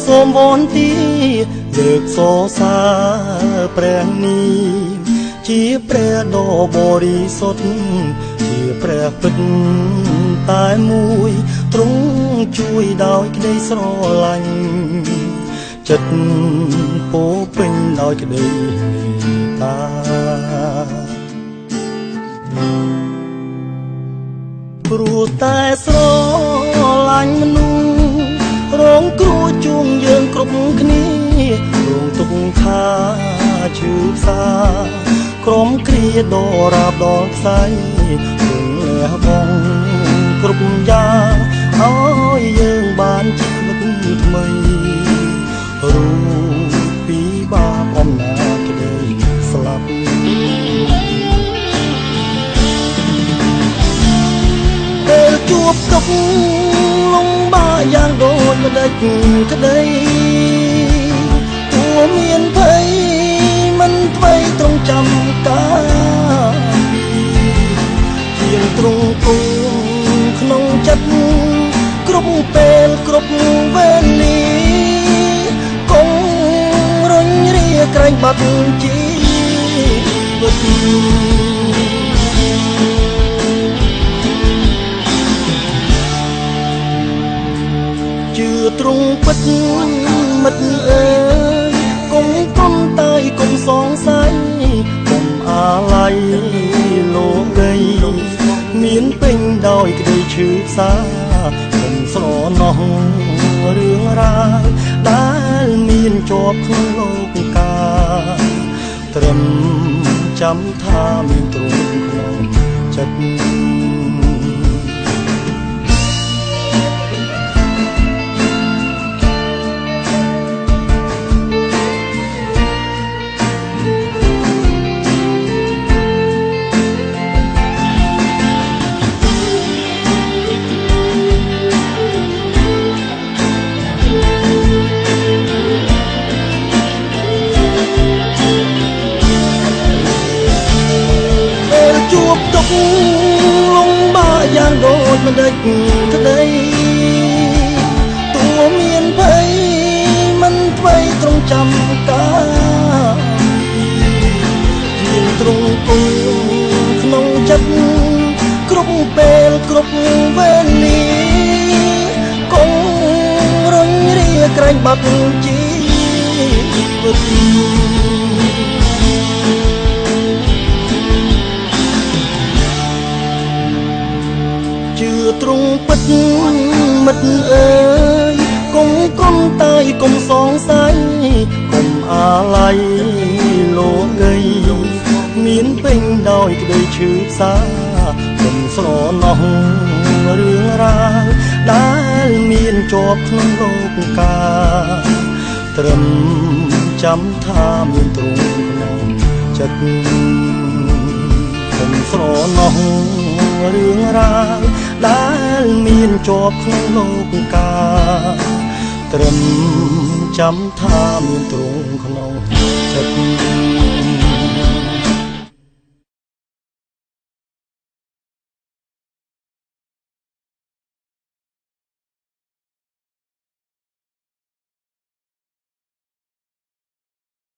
សូមវន្ទាលើកសរសើរព្រះនាមជាព្រះដ៏បរិសុទ្ធជាព្រះពិតតែមួយទ្រង់ជួយដោយក្តីស្រឡាញ់ចិត្តពោពេញដោយក្តីមេត្តាព្រោះតែស្រឡាញ់មនុស្សរងគ្រោះជួងយើងគ្រប់គ្នារងទុក្ខថាឈឺផ្សាក្រុមគ្រាដរាបដល់ផ្សៃរងលះបង់គ្រប់យ៉ាងឲ្យយើងបានជីវិតថ្មីរូបពីបាបអំណាចក្តីស្លាប់ពេលជួបទុក្ខលំបាកយ៉ាងដូចម្ដេចក្តីទួមានភ័យមិនអ្វីត្រង់ចាំការជាងទ្រង់គង់ក្នុងចិត្តគ្រប់ពេលគ្រប់វេលាគង់រុញរាក្រែងបាត់ជីវិតជឿទ្រង់ពិតមិត្តអើយកុំប្រំតែកុំសងស័យកុំអាល័យលោកីមានពេញដោយក្តីឈឺផ្សាកុំស្រណោះរឿងរ៉ាវដែលមានជាប់ក្នុងលោកកាត្រឹមចាំថាមានទ្រង់ក្នុងចិត្តលំបាកយ៉ាងដូចម្ដេចក្តីទួមានភ័យមិនអ្វីត្រង់ចាំការជាងទ្រង់គង់ក្នុងចិត្តគ្រប់ពេលគ្រប់វេលាគង់រុញរាក្រែងបាត់ជីវិតទ្រង់ពិតមិត្តអើយកុំកុំតែកុំសងស័យកុំអាល័យលោកីមានពេញដោយក្តីឈឺផ្សាកុំស្រណោះរឿងរ៉ាវដែលមានជាប់ក្នុងលោកកាត្រឹមចាំថាមានទ្រង់ក្នុងចិត្តកុំស្រណោះរឿងរ៉ាវដែលមានជាប់ក្នុងលោកកាត្រឹមចាំថាមានទ្រង់ក្នុងចិត្ត